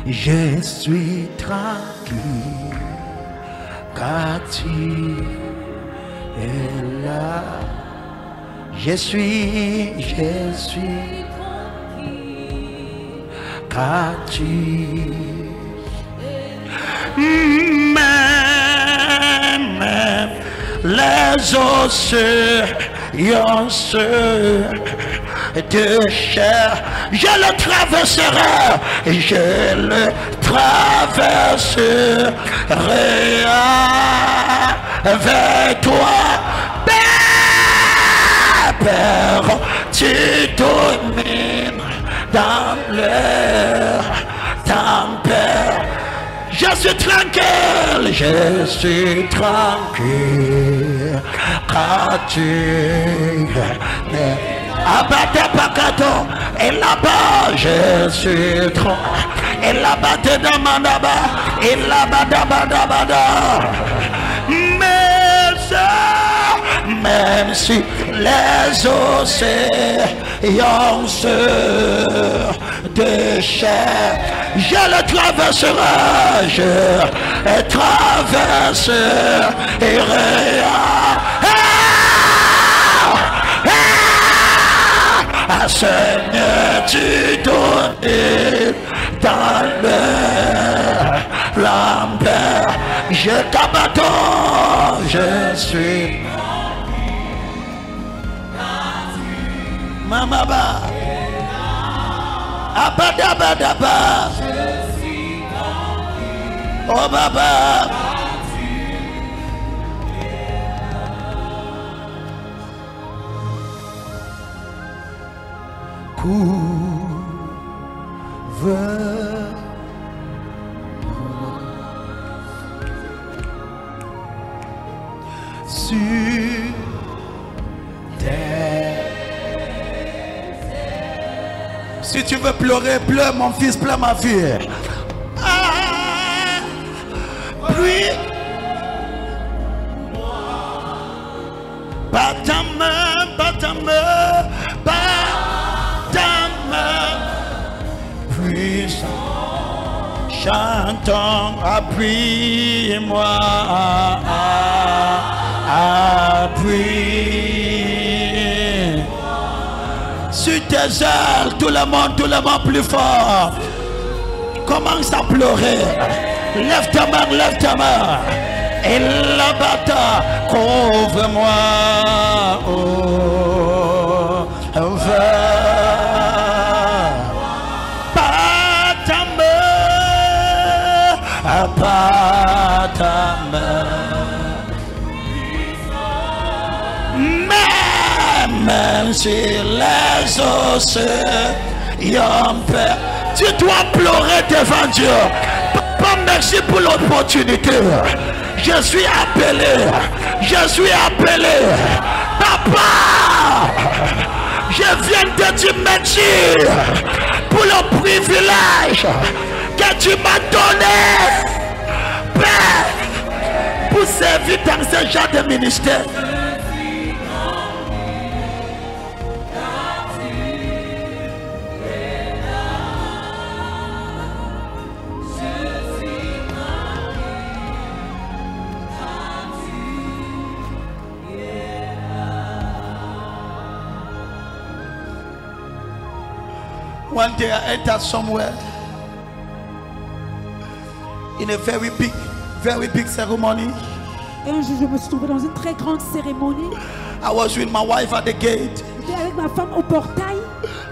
Je suis tranquille, car tu es là. Je suis tranquille, car tu même les océans de chair, je le traverserai, je le traverserai avec toi. Père, tu domines dans l'air, tempête. Je suis tranquille, car tu es Abadabakato, et là-bas je suis tranquille, et là-bas te demandaba, et là-bas dabadabada. Même si les océans de chair, je le traverserai, je traverserai. Seigneur, tu donnes dans le l'enfer, je t'abandonne, je suis Mamaba, Abadabadaba, oh Baba. Couvre sur terre. Si tu veux pleurer, pleure mon fils, pleure ma fille. Pluie, pas ta main, pas ta main, pas ta main. Puissant, chantons, appuie-moi, appuie. Sur tes ailes, tout le monde plus fort. Commence à pleurer. Lève ta main, lève ta main. Et la bataille, couvre-moi. Oh, pas ta main. Même si les océans perdent, tu dois pleurer devant Dieu. Papa, merci pour l'opportunité. Je suis appelé. Papa, je viens de te merci pour le privilège que tu m'as donné, Père, pour servir dans ce genre de ministère. One day I entered somewhere in a very big ceremony. Et un jour, je me suis trouvé dans une très grande cérémonie. I was with my wife at the gate. J'étais avec ma femme au portail.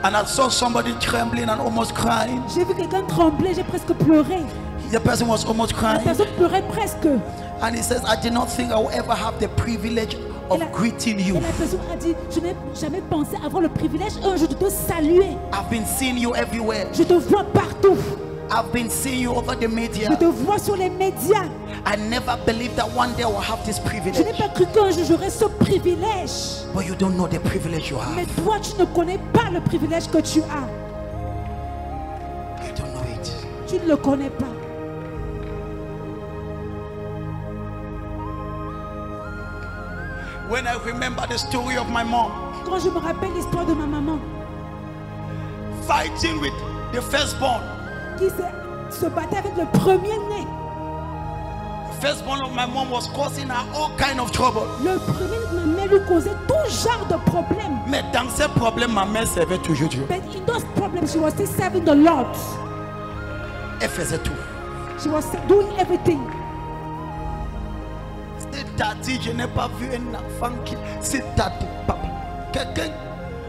And I saw somebody trembling and almost crying. J'ai vu quelqu'un trembler, j'ai presque pleuré. The person was almost La crying. personne pleurait presque. And he says, I did not think I would ever have the privilege of greeting you. Et la personne a dit, je n'ai jamais pensé avoir le privilège un jour de te saluer. I've been seeing you everywhere. Je te vois partout. I've been seeing you over the media. Je te vois sur les médias. I never believed that one day I will have this Je privilege. n'ai pas cru qu'un jour j'aurais ce privilège. But you don't know the privilege you have. Mais toi, tu ne connais pas le privilège que tu as. You don't know it. Tu ne le connais pas. When I remember the story of my mom, Quand je me rappelle l'histoire de ma maman fighting with the firstborn, qui s'est se battait avec le premier-né. Firstborn of my mom was causing her all kind of trouble. Le premier-né de ma mère lui causait tout genre de problèmes. Mais dans ces problèmes, ma mère servait toujours Dieu. But in those problems, she was still serving the Lord. Elle faisait tout. She was doing everything. C'est t'as dit, je n'ai pas vu un enfant qui... C'est t'as dit, papa. Quelqu'un...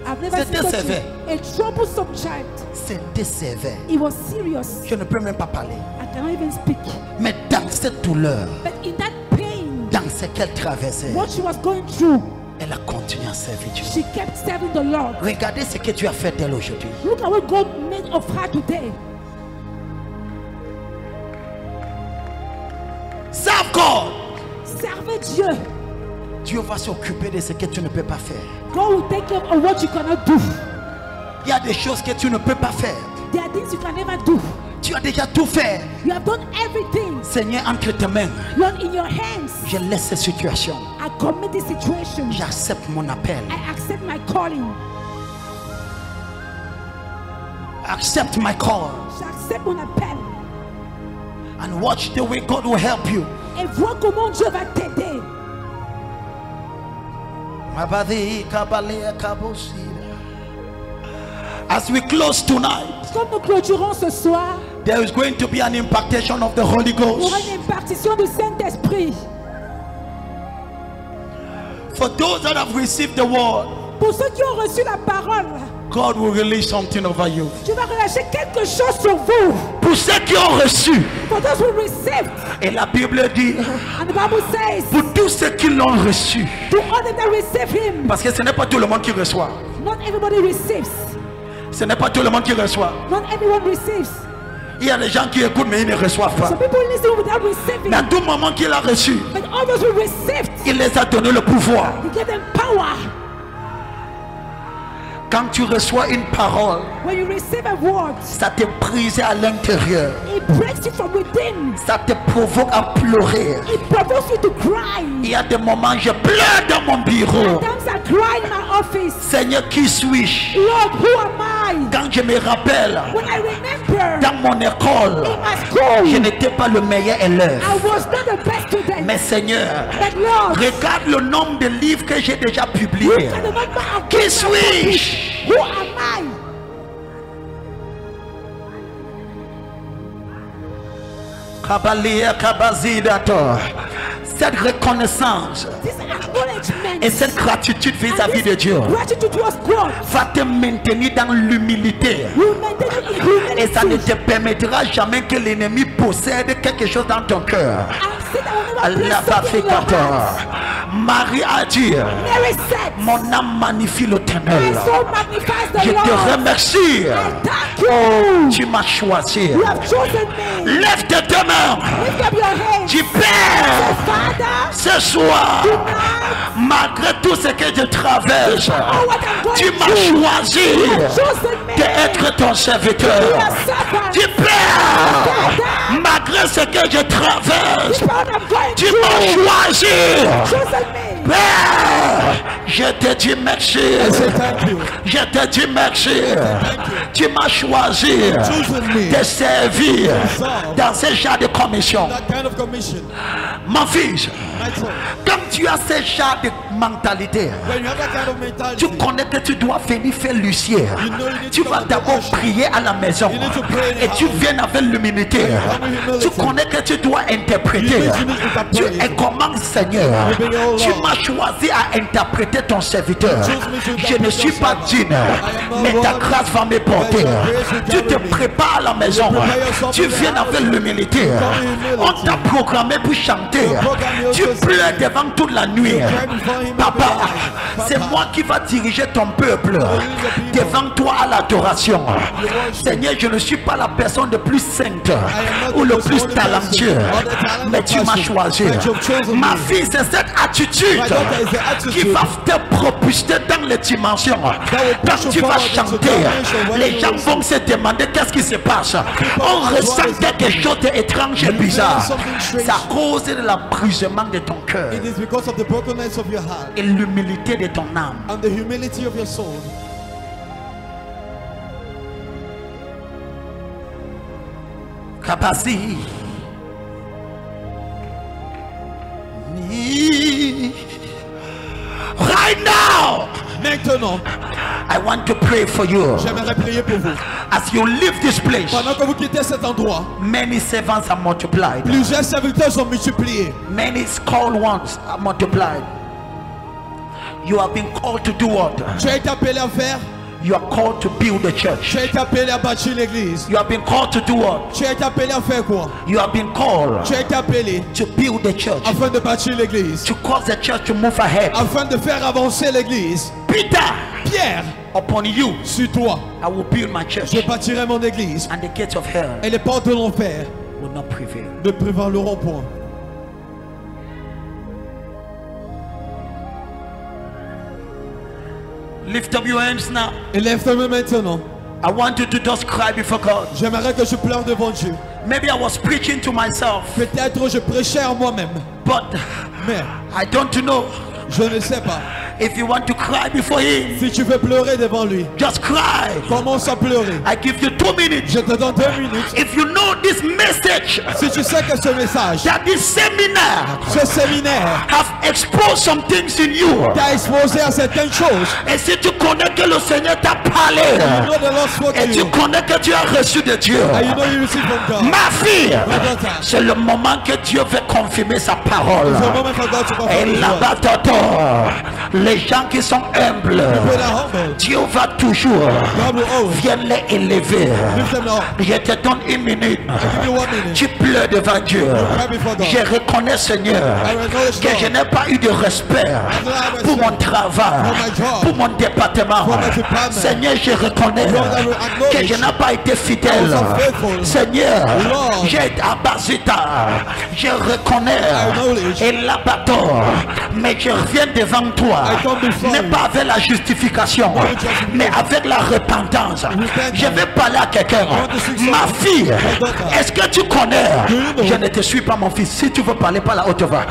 I've never C'était seen sévère. a troublesome child. C'était sévère. It was serious. Je ne peux même pas parler. I cannot even speak. Mais dans cette douleur, But in that pain, dans ce qu'elle traversait, what she was going through, elle a continué à servir Dieu. she kept serving the Lord. Regardez ce que tu as fait d'elle aujourd'hui. Look at what God made of her today. Serve God. Servez Dieu. Dieu va s'occuper de ce que tu ne peux pas faire. God will take care of what you cannot do. Il y a des choses que tu ne peux pas faire. There are things you can never do. Tu as déjà tout fait. You have done everything. Seigneur, entre tes mains, Lord, in your hands, je laisse cette situation. I commit this situation. J'accepte mon appel. I accept my calling. Accept my call. J'accepte mon appel. And watch the way God will help you. Et vois comment Dieu va t'aider. As we close tonight, Comme nous clôturons ce soir, there is going to be an impartation of the Holy il y aura Ghost. une impartition du Saint-Esprit. For those that have received the word, Pour ceux qui ont reçu la parole, God will release something over you. Dieu va relâcher quelque chose sur vous. Pour ceux qui ont reçu, For those who received, et la Bible dit, and the Bible says, pour tous ceux qui l'ont reçu, to all them that receive Him, parce que ce n'est pas tout le monde qui reçoit. not everybody receives. Ce n'est pas tout le monde qui reçoit. Not everyone receives. Il y a des gens qui écoutent mais ils ne reçoivent pas. Some people listen without receiving. Mais à tout moment qu'il a reçu, But all those who received, il les a donné le pouvoir. He gave them power. Quand tu reçois une parole, When you receive a word, ça te brise à l'intérieur. it breaks you from within. Ça te provoque à pleurer. It provokes you to cry. Il y a des moments je pleure dans mon bureau. Sometimes I cry in my office. Seigneur, qui suis-je? Lord, who am I? Quand je me rappelle, When I remember dans mon école, in my school, je n'étais pas le meilleur élève. I was not the best student. Mais Seigneur, But Lord, regarde le nombre de livres que j'ai déjà look publiés. at the number of Qui books I've suis-je? published. Who am I? Kabalia Kabazidato. Cette reconnaissance This acknowledgement et cette gratitude vis-à-vis de Dieu gratitude towards God va te maintenir dans l'humilité. will maintain you in Et ça ne humility. te permettra jamais que l'ennemi possède quelque chose dans ton cœur. And say that I will never Allah place something in your Bafikator. heart. Marie a dit, Mary said, mon âme magnifie my l'Éternel. soul magnifies the Je Lord. te remercie. I thank you. Tu m'as choisi. You have chosen me. Lève tes deux mains. Lift up your hands. Tu Père, Father, ce soir, tonight, malgré tout ce que je traverse, all what I'm going tu m'as through, choisi you have chosen me. d'être ton serviteur. You have servant. Tu Père, malgré ce que je traverse, This is what I'm going tu m'as through. choisi. Chosen me. Père, je te dis merci. Je te dis merci. Tu m'as choisi de servir dans ce genre de commission. That kind of commission. Mon fils, My son, comme tu as ce genre de mentalité, when you have that kind of mentality, tu connais que tu dois venir faire l'huissier. Tu vas d'abord prier à la maison et tu viens avec l'humilité. Tu connais que tu dois interpréter. Tu es comment, Seigneur? Tu m'as choisi à interpréter ton serviteur. Je ne suis pas digne, mais ta grâce va me porter. Tu te prépares à la maison. Tu viens avec l'humilité. On t'a programmé pour chanter. Tu pleures devant toute la nuit. Papa, c'est moi qui va diriger ton peuple devant toi à l'adoration. Seigneur, je ne suis pas la personne le plus sainte ou le plus talentueux, mais tu m'as choisi. Ma fille, c'est cette attitude qui va te propulser dans les dimensions. Quand tu vas chanter, les gens vont se demander qu'est-ce qui se passe. On ressent quelque chose d'étrange et bizarre. C'est à cause de l'abrisement de ton cœur it is because of the brokenness of your heart et l'humilité de ton âme. and the humility of your soul. Kabasi. Right now, Maintenant, I want to pray for you. j'aimerais prier pour vous. As you leave this place, Pendant que vous quittez cet endroit, many servants are multiplied. plusieurs serviteurs sont multipliés. Many called ones are multiplied. You have been called to do what? Tu as été appelé à faire, You are called to build the church. tu as été appelé à bâtir l'église. You have been called to do what? Tu as été appelé à faire quoi? You have been called Tu as été appelé to build the church, afin de bâtir l'église, to cause the church to move ahead. afin de faire avancer l'église. Peter, Pierre, upon you, sur toi, I will build my church, je bâtirai mon église and the gates of hell et les portes de l'enfer will not prevail. ne prévaleront point. Lift up your hands now. Élève tes mains maintenant. I want you to just cry before God. J'aimerais que je pleure devant Dieu. Maybe I was preaching to myself, Peut-être je prêchais à moi-même, but mais I don't know. je ne sais pas. If you want to cry before Him, Si tu veux pleurer devant lui, just cry. commence à pleurer. I give you 2 minutes. Je te donne 2 minutes. If you know this message, Si tu sais que ce message, that this seminar ce séminaire have exposed some things in you, t'a exposé à certaines choses, et si tu connais que le Seigneur t'a parlé, you know the Lord spoke et to tu you, connais que tu as reçu de Dieu, and you know you receive from God. ma fille, My daughter, c'est le moment que Dieu veut confirmer sa parole. it's a moment for God to confirm Et His là-bas, word. Toto, les gens qui sont humbles, People that are humble, Dieu va toujours God will always viens les élever. lift them up. Je te donne 1 minute. I give you 1 minute. Tu pleures devant Dieu. Cry before God. Je reconnais, Seigneur, I acknowledge que je God n'ai pas eu de respect pour mon travail, for my job, pour mon département. for my department. Seigneur, je reconnais Lord, I will acknowledge que je n'ai pas été fidèle. I was unfaithful. Seigneur, Lord, j'ai été à Basita. Je reconnais. acknowledge. Et là-bas, mais je reviens devant toi. I come before Mais you. pas avec la justification, Not with justification. mais avec la repentance. Repentance. Je vais parler à quelqu'un. want to speak Ma something. fille, My daughter. est-ce que tu connais? Do you know? Je ne te suis pas, mon fils. Si tu veux parler par la haute voix.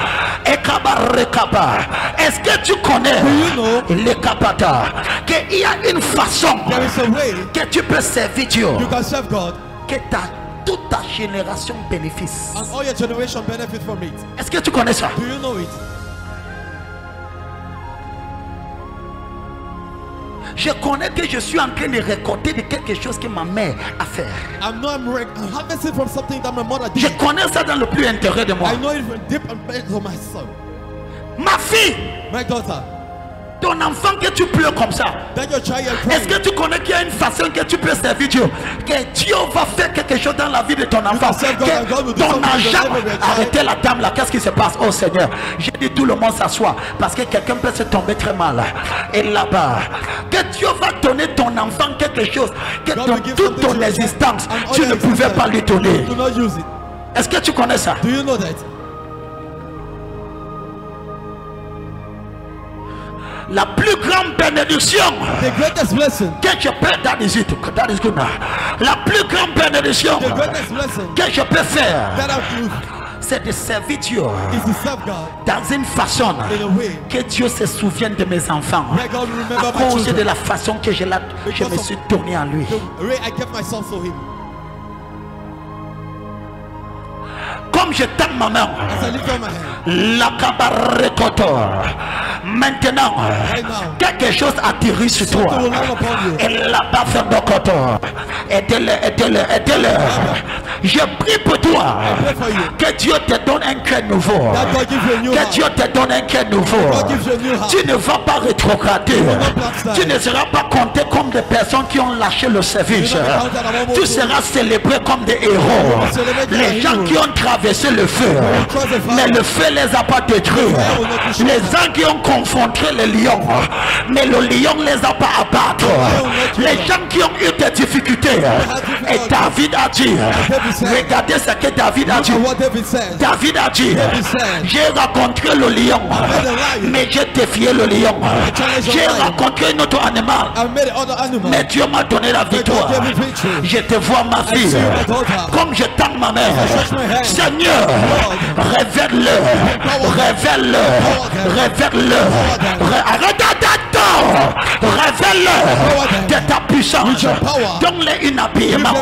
Ekaba rekaba. Est-ce que tu connais you know? les kapata? Qu'il y a une façon There is a way que tu peux servir Dieu, you can serve God, que toute ta génération bénéficie. and all your generation benefit from it. Est-ce que tu connais ça? Do you know it? Je connais que je suis en train de récolter de quelque chose que ma mère a fait. I'm harvesting from something that my mother Je did. connais ça dans le plus intérieur de moi. I know it from deep and bad of my son. Ma fille, My daughter, ton enfant que tu pleures comme ça, that your child est-ce crying. que tu connais qu'il y a une façon que tu peux servir Dieu? Que Dieu va faire quelque chose dans la vie de ton enfant. can serve God and God will Que do ton something in the argent, life of your child. arrêtez la dame là, qu'est-ce qui se passe? Oh Seigneur, j'ai dit tout le monde s'assoit parce que quelqu'un peut se tomber très mal. Et là-bas, que Dieu va donner ton enfant quelque chose que God dans will give toute something to ton your child, existence, and all tu your ne pouvais existence, pas lui donner. do not use it. Est-ce que tu connais ça? Do you know that? La plus grande bénédiction The greatest blessing, que je peux, that is it, that is good now. La plus grande bénédiction the greatest blessing que je peux faire, that I do c'est de servir Dieu is to serve God dans une façon in a way que Dieu se souvienne de mes enfants where God will remember à my cause de children. la façon que je me suis donné à lui. The way I gave myself to Him. Comme je tape ma main, As I lift up my hand, la cabarekoto. Maintenant, right now, quelque chose atterrit sur toi. something will land upon you. Et là-bas, fait Bokoto. Aidez-le, aidez-le, aidez-le. Je prie pour toi. Pray for you. Que Dieu te donne un cœur nouveau. That God gives you a new Que heart. Dieu te donne un cœur nouveau. God gives you a new heart. Tu ne vas pas rétrograder. not backslide. Tu ne seras pas compté comme des personnes qui ont lâché le service. You will not be counted among Tu those who- seras célébré comme des héros. be celebrated Les as gens heroes. qui ont traversé le feu, cross the fire. mais le feu les a pas détruits. fire will not touch Les them. gens qui ont confronté le lion, mais le lion les a pas abattus. fire will not touch Les them. gens qui ont eu des difficultés, et difficulties. David a dit, David said, regardez ce que David a dit. look at what David says. David a dit, David said, j'ai rencontré le lion, met the lion. mais j'ai défié le lion. challenged the J'ai lion. rencontré un autre animal, I made other animals. mais Dieu m'a donné la victoire. God gave me victory. Je te vois, ma fille, see my daughter. comme je tends ma main. stretch my hand. Seigneur, révèle-le, révèle-le, révèle-le. Arrête, attends. Seigneur, révèle-leur de ta puissance. Donne-les une habillement.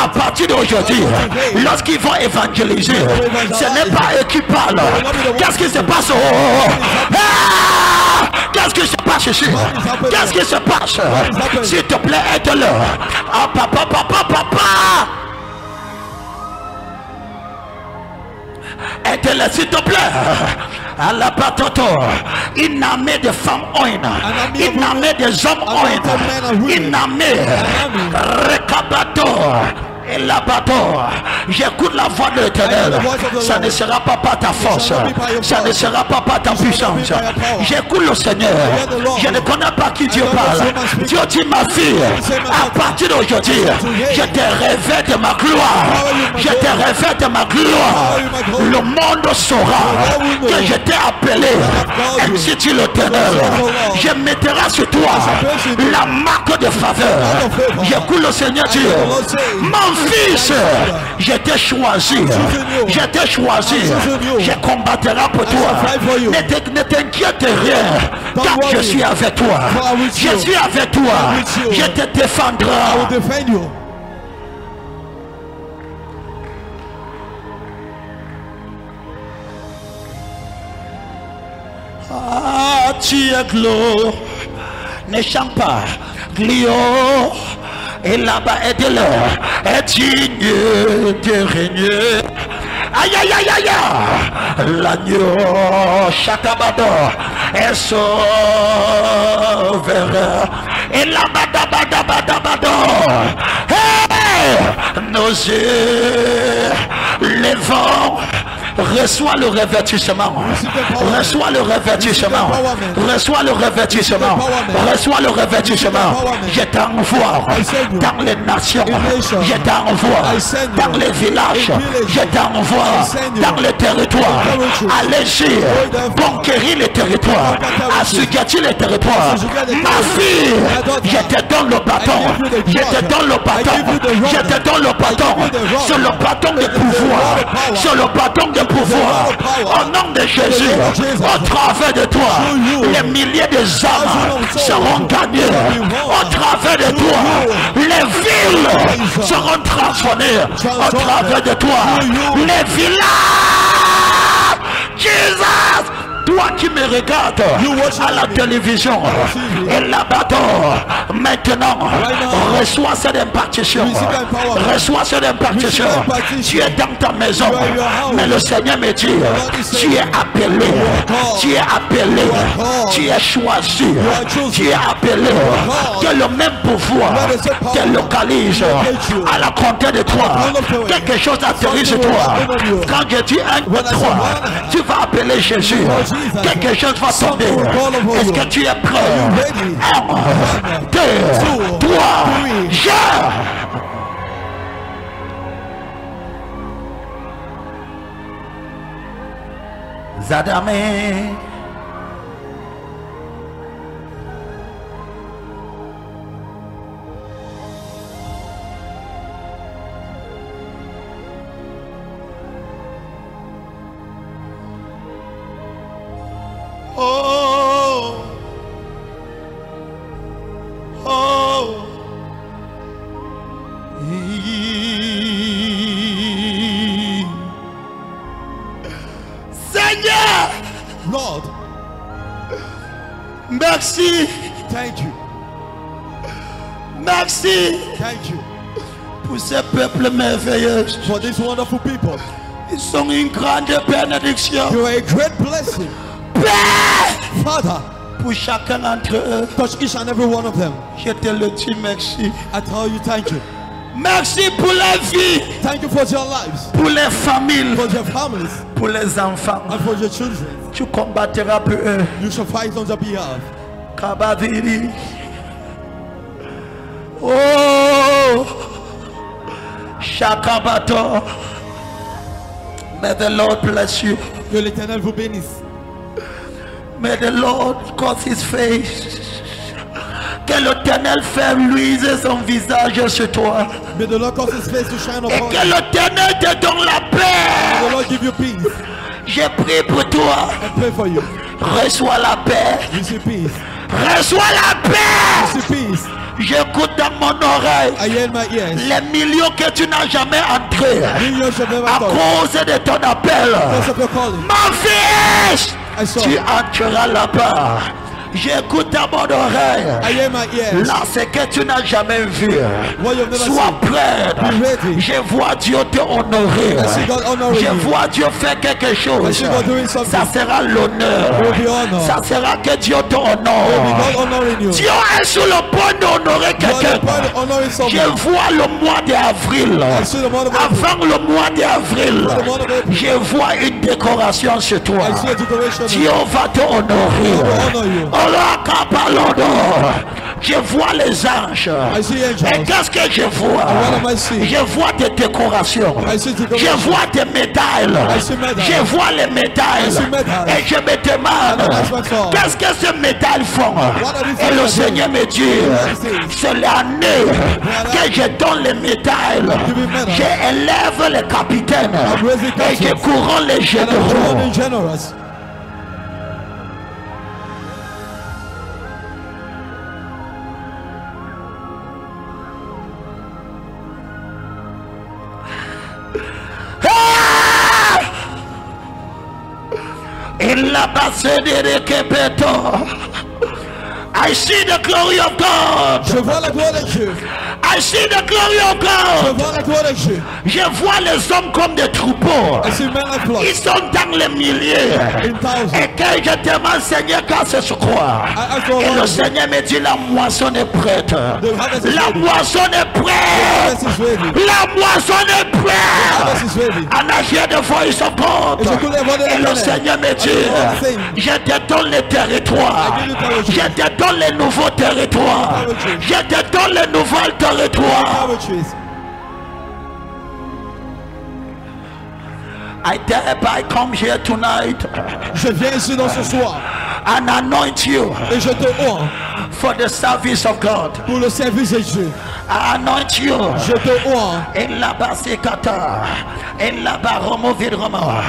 À partir d'aujourd'hui, lorsqu'ils vont évangéliser, ce n'est pas eux qui parlent. Qu'est-ce qui se passe? Qu'est-ce qui se passe ici? Qu'est-ce qui se passe? S'il te plaît, aide-le. Ah, papa, papa, papa. Aide-le, s'il te plaît. À la patoto, il n'a mis de femmes oines, il n'a mis des hommes oines, il n'a mis recabato. Et là-bas, j'écoute la voix de l'Éternel. Ça ne sera pas par ta force, ça ne sera pas par ta puissance. J'écoute le Seigneur. Je ne connais pas qui Dieu parle. Dieu dit, ma fille, à partir d'aujourd'hui, je te révèle de ma gloire. Je te révèle de ma gloire. Le monde saura que je t'ai appelé. Ainsi dit l'Éternel. Je mettrai sur toi la marque de faveur. J'écoute le Seigneur dire, mon fils, je t'ai choisi, je t'ai choisi, je combattrai pour toi. Ne t'inquiète rien, car je suis avec toi. Je suis avec toi, je te défendrai. Ah, tu es glorieux, ne chante pas, glio. Et là-bas, aide-le, est digne de régner. Aïe, aïe, aïe, aïe, l'agneau, chatabado, est sauveur. Et là-bas, dabadabadabado, nos yeux, les vents. Reçois le revêtissement. Reçois le revêtissement. Reçois le revêtissement. Reçois le revêtissement. Je t'envoie dans les nations. Je t'envoie dans les villages. Je t'envoie dans les territoires. Allez-y, conquérir les territoires. Assujettir les territoires. Ma fille, je te donne le bâton. Je te donne le bâton. Je te donne le bâton. C'est le bâton de pouvoir. C'est le bâton de pouvoir. Au nom de Jésus, au travers de toi, les milliers de âmes seront gagnées. Au travers de toi, les villes seront transformées. Au travers de toi, les villages. Jesus! Toi qui me regardes à la télévision et là-bas, maintenant, reçois cette impartition. Reçois cette impartition. Tu es dans ta maison, mais le Seigneur me dit, tu es appelé, tu es appelé, tu es choisi, tu es appelé. Que le même pouvoir te localise à la contrée de toi. Quelque chose atterrit sur toi. Quand je dis 1, 2, 3, tu vas appeler Jésus. Quelque chose va tomber. Est-ce que tu es prêt? 1, 2, 3, je. Zadame. Oh, oh, Seigneur, Lord, merci, thank you, merci thank you pour ce peuple merveilleux. for these wonderful people. Ils sont une grande bénédiction. You are a great blessing, Père, Father. pour chacun d'entre eux, Touch each and every one of them. je te le dis merci. I tell you, thank you. Merci pour la vie, Thank you for your lives, pour les familles, for your families, pour les enfants. and for your children. Tu combattras pour eux. You shall fight on their behalf. Kabadiri. Oh, Shakabato. May the Lord bless you. Que l'Éternel vous bénisse. May the Lord cause his face. Que l'Éternel fasse luiser son visage sur toi. May the Lord cause his face to shine Et upon que you. l'Éternel te donne la May the paix. Lord give you peace. Je prie pour toi. I pray for you. Reçois la paix. Receive peace. Reçois la paix. Receive peace. J'écoute dans mon oreille I hear in my ears. les millions que tu n'as jamais entrés Millions shall never à touch. cause de ton appel. Because of your calling. Mon fils, I saw. tu entreras là-bas. J'écoute dans mon oreille I hear in my ears. là ce que tu n'as jamais vu. What you've never Sois seen. prêt. Be ready. Je vois Dieu te honorer. I see God honoring Je you. vois Dieu faire quelque I chose. see God doing something. Ça sera l'honneur. There will be honor. Ça sera que Dieu te There will be honore. God honoring you. Dieu est sur le point d'honorer You are quelqu'un. the point honoring Je someone. vois le mois d'avril. I see the month of April. Avant le mois d'avril, The month of April. je vois une décoration sur toi. I see a decoration. Dieu va te honorer. God will honor you. Je vois les anges. I see Et angels. qu'est-ce que je vois? And what am I seeing? Je vois des décorations. I see Je decoration. vois des médailles. I see medals. Je vois les médailles. I see medals. Et je me demande, And that's what's all. qu'est-ce que ces médailles font? What are these Et le medals Seigneur me dit, c'est l'année que je donne les médailles. Give me medals. J'élève les capitaines. I'm raising Et je captains. couronne les And I'm généraux. honoring generous. In la base de Kepeto. I see the glory of God. Je vois la gloire de Dieu. I see the glory of Je God. vois la gloire de Dieu. Je vois les hommes comme des troupeaux. I see men like Ils flocks. sont dans les milliers. In thousands. Et quand je demande, Seigneur, quand c'est sur quoi? I ask for Et le one. Seigneur me dit, la moisson est prête. harvest is La ready. moisson est prête. Harvest is ready. La moisson est prête. Harvest is ready. And I hear the voice of God. Et j'écoute la voix de Et le l'Éternel. Seigneur me I hear God dit, saying, je te donne les territoires. I give you territory. Je te donne les nouveaux territoires. Territory. Je te donne les nouveaux territoires. Territories. I thereby come here tonight Je viens ici dans ce soir and anoint you et je te honte for the service of God. pour le service de Dieu. I anoint you. Je te honte. In la basikata, in la baromo vidroma.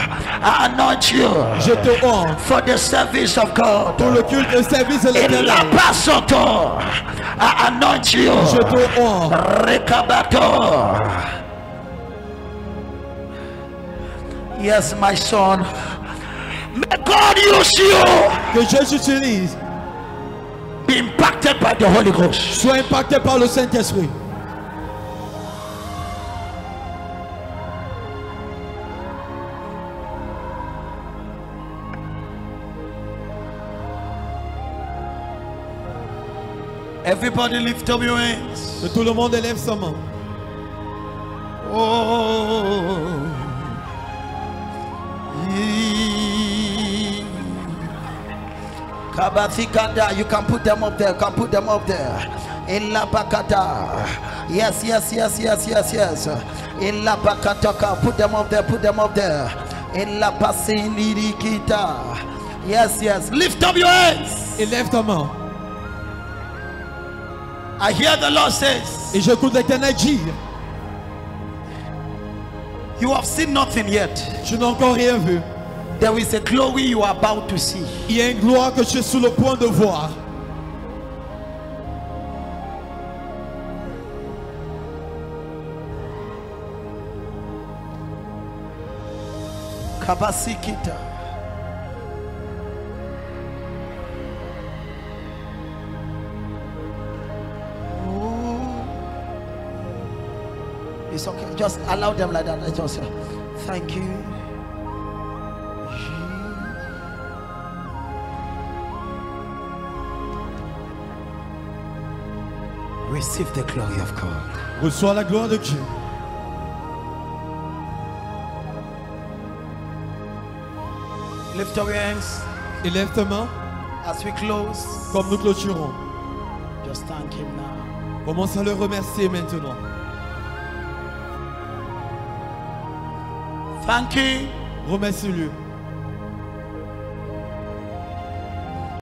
I anoint you Je te honte for the service of God. pour le culte et le service de In la l'Éternel. basoto, I anoint you. Je te honte. Rekabato. Yes, my son. May God use you. Que Jésus utilise. Be impacted by the Holy Ghost. Sois impacté par le Saint-Esprit. Everybody lift up your hands. Que tout le monde élève sa main. Oh. Kabafikanda, you can put them up there. Can put them up there. Illa bakata. Yes, yes, yes, yes, yes, yes. Illa bakataka. Put them up there. Put them up there. Illa basinirikita. Yes, yes. Lift up your hands. Élève ta main. I hear the Lord says, Et j'écoute l'Éternel dire, you have seen nothing yet. je n'ai encore rien vu. There is a glory you are about to see. Il y a une gloire que je suis sur le point de voir. Kabasikita. It's okay. Just allow them like that. Just thank you. Receive the glory of God. Reçois la gloire de Dieu. Lift up your hands Élève ta main as we close. comme nous clôturons. Just thank Him now. Commence à le remercier maintenant. Thank you. Remercie-le.